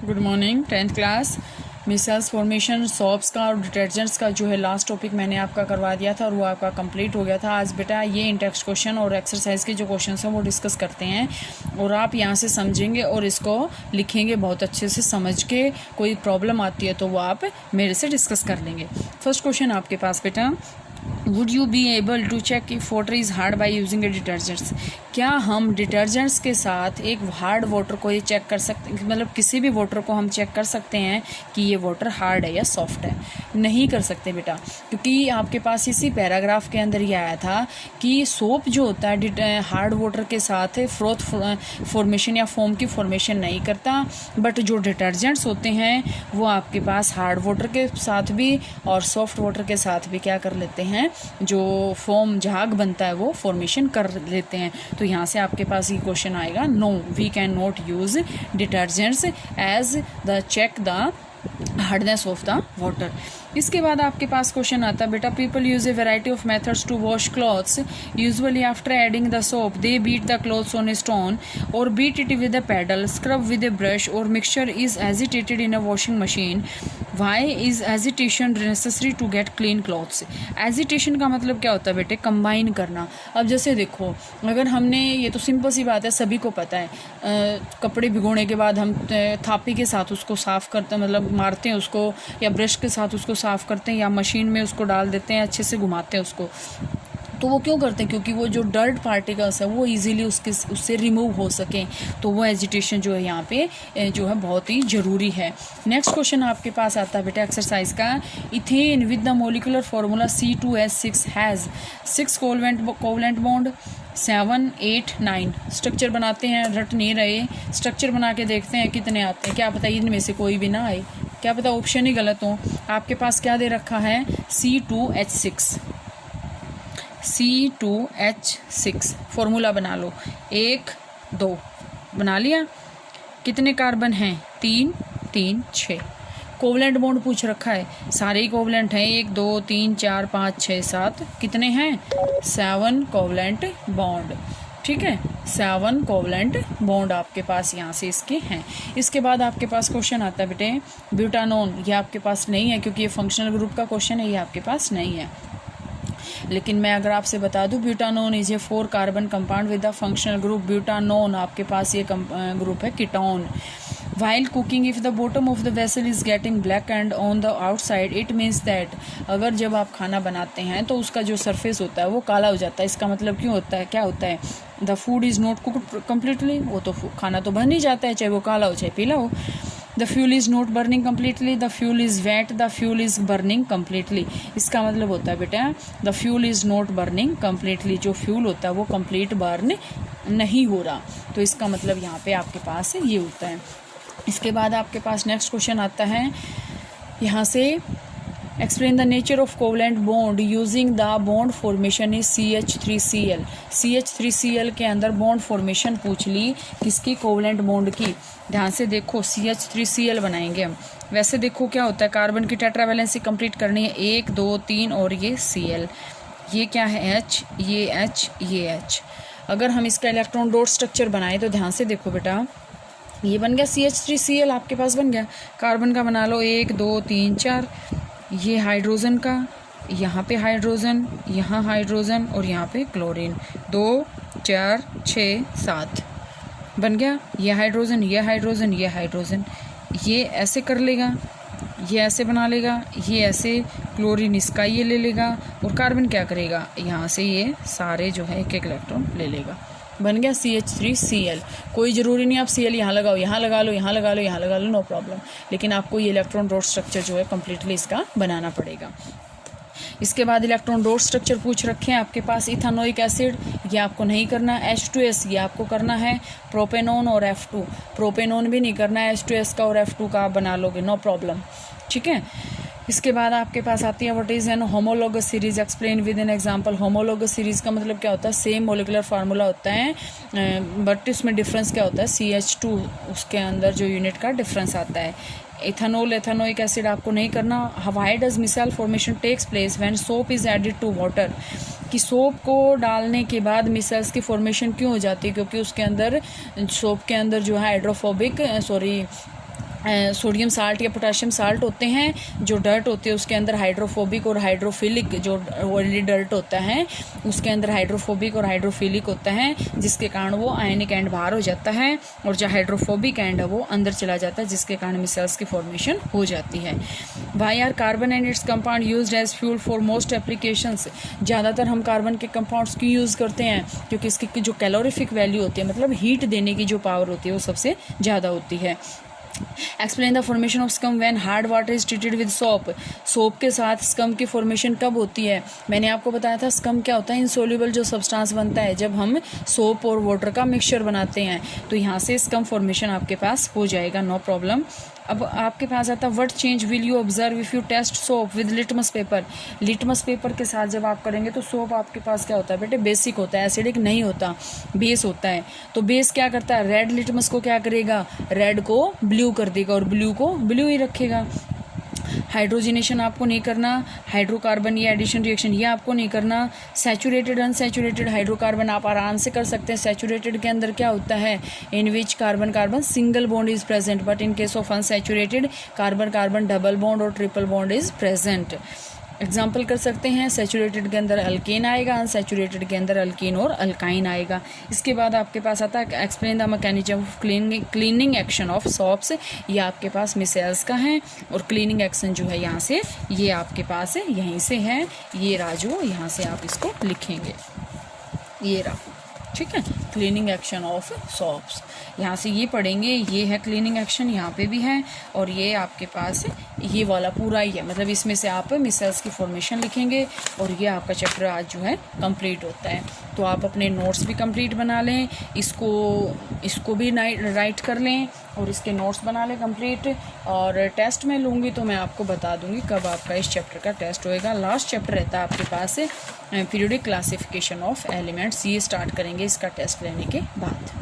Good morning 10th class. Micelles formation soaps का और detergents का जो है लास्ट टॉपिक मैंने आपका करवा दिया था और वो आपका कंप्लीट हो गया था। आज बेटा ये इंटेक्स्ट क्वेश्चन और एक्सरसाइज के जो क्वेश्चन हैं वो डिस्कस करते हैं और आप यहाँ से समझेंगे और इसको लिखेंगे बहुत अच्छे से समझ के। कोई प्रॉब्लम आती है तो वो आप मेरे से डिस्कस कर लेंगे। फर्स्ट क्वेश्चन आपके पास बेटा, would you be able to check if water is hard by using a detergents. क्या हम डिटर्जेंट्स के साथ एक हार्ड वाटर को ये चेक कर सकते हैं, मतलब किसी भी वाटर को हम चेक कर सकते हैं कि ये वाटर हार्ड है या सॉफ्ट है? नहीं कर सकते बेटा, क्योंकि आपके पास इसी पैराग्राफ के अंदर ये आया था कि सोप जो होता है हार्ड वाटर के साथ फ्रोथ फॉर्मेशन या फोम की फॉर्मेशन नहीं करता, बट जो डिटर्जेंट्स होते हैं वो आपके पास हार्ड वाटर के साथ भी और सॉफ्ट वाटर के साथ भी क्या कर लेते हैं, जो फोम झाग बनता है वो फॉर्मेशन कर लेते हैं। तो यहाँ से आपके पास ये क्वेश्चन आएगा, no we can not use detergents as the check the hardness of the water. इसके बाद आपके पास क्वेश्चन आता है बेटा, people use a variety of methods to wash clothes. Usually after adding the soap they beat the clothes on a stone और beat it with a paddle, scrub with a brush और mixture is agitated in a washing machine. Why is agitation necessary to get clean clothes. Agitation का मतलब क्या होता है बेटे? Combine करना। अब जैसे देखो, अगर हमने, ये तो सिंपल सी बात है, सभी को पता है, कपड़े भिगोने के बाद हम थापी के साथ उसको साफ़ करते हैं, मतलब मारते हैं उसको, या ब्रश के साथ उसको साफ़ करते हैं, या मशीन में उसको डाल देते हैं, अच्छे से घुमाते हैं उसको। तो वो क्यों करते हैं? क्योंकि वो जो डर्ट पार्टिकल्स है वो इजीली उससे रिमूव हो सकें। तो वो एजिटेशन जो है यहाँ पे जो है बहुत ही ज़रूरी है। नेक्स्ट क्वेश्चन आपके पास आता है बेटा एक्सरसाइज का, ethane with the molecular formula C2H6 has 6 covalent bond 7, 8, 9। Structure बनाते हैं, रट नहीं रहे, स्ट्रक्चर बना के देखते हैं कितने आते हैं। क्या पता इनमें से कोई भी ना आए, क्या पता ऑप्शन ही गलत हो। आपके पास क्या दे रखा है? C2H6 फॉर्मूला बना लो, 1, 2 बना लिया। कितने कार्बन हैं? 3, 3, 6। कोवलेंट बॉन्ड पूछ रखा है, सारे ही कोवलेंट हैं, 1, 2, 3, 4, 5, 6, 7। कितने हैं? 7 कोवलेंट बॉन्ड। ठीक है, 7 कोवलेंट बॉन्ड आपके पास यहाँ से इसके हैं। इसके बाद आपके पास क्वेश्चन आता है बेटे, ब्यूटानोन। ये आपके पास नहीं है क्योंकि ये फंक्शनल ग्रुप का क्वेश्चन है, ये आपके पास नहीं है। लेकिन मैं अगर आपसे बता दूं, butanone is a 4 carbon compound with the functional group butanone. आपके पास ये ग्रुप है ketone. While cooking, if the bottom of the vessel is getting black and on the outside, it means that अगर जब आप खाना बनाते हैं तो उसका जो सरफेस होता है वो काला हो जाता है। इसका मतलब क्यों होता है? क्या होता है? The food is not cooked completely. वो तो खाना तो बन ही जाता है, चाहे वो काला हो चाहे पीला हो। The fuel is not burning completely, the fuel is wet, the fuel is burning completely. इसका मतलब होता है बेटा, the fuel is not burning completely. जो फ्यूल होता है वो कम्प्लीट बर्न नहीं हो रहा। तो इसका मतलब यहाँ पे आपके पास ये होता है। इसके बाद आपके पास नेक्स्ट क्वेश्चन आता है, यहाँ से explain the nature of covalent bond using the bond formation is CH3Cl। CH3Cl के अंदर बॉन्ड फॉर्मेशन पूछ ली, किसकी? कोवलेंट बॉन्ड की। ध्यान से देखो, CH3Cl बनाएंगे हम। वैसे देखो क्या होता है, कार्बन की टेट्रावैलेंसी कंप्लीट करनी है, 1, 2, 3 और ये Cl। ये क्या है? H, ये H, ये H। अगर हम इसका इलेक्ट्रॉन डॉट स्ट्रक्चर बनाए तो ध्यान से देखो बेटा, ये बन गया CH3Cl आपके पास बन गया। कार्बन का बना लो, 1, 2, 3, 4। ये हाइड्रोजन का, यहाँ पे हाइड्रोजन, यहाँ हाइड्रोजन और यहाँ पे क्लोरीन। 2, 4, 6, 7 बन गया। ये हाइड्रोजन, ये हाइड्रोजन, ये हाइड्रोजन। ये ऐसे कर लेगा, ये ऐसे बना लेगा, ये ऐसे, क्लोरीन इसका ये ले लेगा और कार्बन क्या करेगा? यहाँ से ये सारे जो है एक एक इलेक्ट्रॉन ले लेगा। बन गया CH3Cl। कोई ज़रूरी नहीं आप Cl यहाँ लगाओ, यहाँ लगा लो, यहाँ लगा लो, यहाँ लगा लो, नो प्रॉब्लम। लेकिन आपको ये इलेक्ट्रॉन डॉट स्ट्रक्चर जो है कम्प्लीटली इसका बनाना पड़ेगा। इसके बाद इलेक्ट्रॉन डॉट स्ट्रक्चर पूछ रखे हैं आपके पास। इथानोइक एसिड, ये आपको नहीं करना। H2S, ये आपको करना है। प्रोपेनोन और F2, प्रोपेनोन भी नहीं करना है, H2S का और F2 का आप बना लोगे, नो प्रॉब्लम। ठीक है, इसके बाद आपके पास आती है what is an homologous series, explain with an example. Homologous series का मतलब क्या होता है? सेम मोलिकुलर फार्मूला होता है, बट इसमें डिफरेंस क्या होता है? CH2 उसके अंदर जो यूनिट का डिफरेंस आता है। इथेनॉल, एथेनोइक एसिड आपको नहीं करना। Why does micelle formation takes place when soap is added to water. कि सोप को डालने के बाद मिसल्स की फॉर्मेशन क्यों हो जाती है? क्योंकि उसके अंदर, सोप के अंदर जो है हाइड्रोफोबिक सोडियम साल्ट या पोटाशियम साल्ट होते हैं, जो डर्ट होते हैं उसके अंदर हाइड्रोफोबिक और हाइड्रोफिलिक, जो ऑयली डर्ट होता है उसके अंदर हाइड्रोफोबिक और हाइड्रोफिलिक होता है, जिसके कारण वो आयनिक एंड बाहर हो जाता है, और जो हाइड्रोफोबिक एंड है वो अंदर चला जाता है, जिसके कारण मिसल्स की फॉर्मेशन हो जाती है। Why are carbon and its compound used as fuel for most applications. ज़्यादातर हम कार्बन के कंपाउंड्स क्यों यूज़ करते हैं? क्योंकि इसकी जो कैलोरीफिक वैल्यू होती है, मतलब हीट देने की जो पावर होती है वो सबसे ज़्यादा होती है। Explain the formation of scum when hard water is treated with soap. Soap के साथ स्कम की फॉर्मेशन कब होती है? मैंने आपको बताया था स्कम क्या होता है, इनसोल्यूबल जो सब्सटेंस बनता है जब हम सोप और वाटर का मिक्सचर बनाते हैं, तो यहाँ से स्कम फॉर्मेशन आपके पास हो जाएगा, नो प्रॉब्लम। अब आपके पास आता है what change will you observe if you test soap with litmus paper. Litmus paper के साथ जब आप करेंगे तो सोप आपके पास क्या होता है बेटे? बेसिक होता है, एसिडिक नहीं होता, बेस होता है। तो बेस क्या करता है? रेड लिटमस को क्या करेगा? रेड को ब्लू कर देगा और ब्लू को ब्लू ही रखेगा। हाइड्रोजनेशन आपको नहीं करना, हाइड्रोकार्बन या एडिशन रिएक्शन ये आपको नहीं करना। सैचुरेटेड अनसैचुरेटेड हाइड्रोकार्बन आप आराम से कर सकते हैं। सैचुरेटेड के अंदर क्या होता है? In which carbon carbon single bond is present, but in case of unsaturated carbon carbon double bond और triple bond is present. Example कर सकते हैं, सैचुरेटेड के अंदर अल्केन आएगा, अनसैचुरेटेड के अंदर अल्केन और अल्काइन आएगा। इसके बाद आपके पास आता है explain the mechanism of cleaning action of soaps. ये आपके पास मिसेल्स का है, और क्लीनिंग एक्शन जो है यहाँ से ये आपके पास है, यहीं से है, ये राजू यहाँ से आप इसको लिखेंगे, ये रहा, ठीक है। क्लीनिंग एक्शन ऑफ सोप्स यहाँ से ये पढ़ेंगे, ये है क्लीनिंग एक्शन, यहाँ पे भी है, और ये आपके पास ये वाला पूरा ही है, मतलब इसमें से आप मिसेल्स की फॉर्मेशन लिखेंगे, और ये आपका चैप्टर आज जो है कंप्लीट होता है। तो आप अपने नोट्स भी कंप्लीट बना लें, इसको भी राइट कर लें, और इसके नोट्स बना लें कंप्लीट। और टेस्ट में लूँगी तो मैं आपको बता दूँगी कब आपका इस चैप्टर का टेस्ट होएगा। लास्ट चैप्टर रहता है आपके पास पीरियोडिक क्लासिफिकेशन ऑफ एलिमेंट्स, ये स्टार्ट करेंगे इसका टेस्ट लेने के बाद।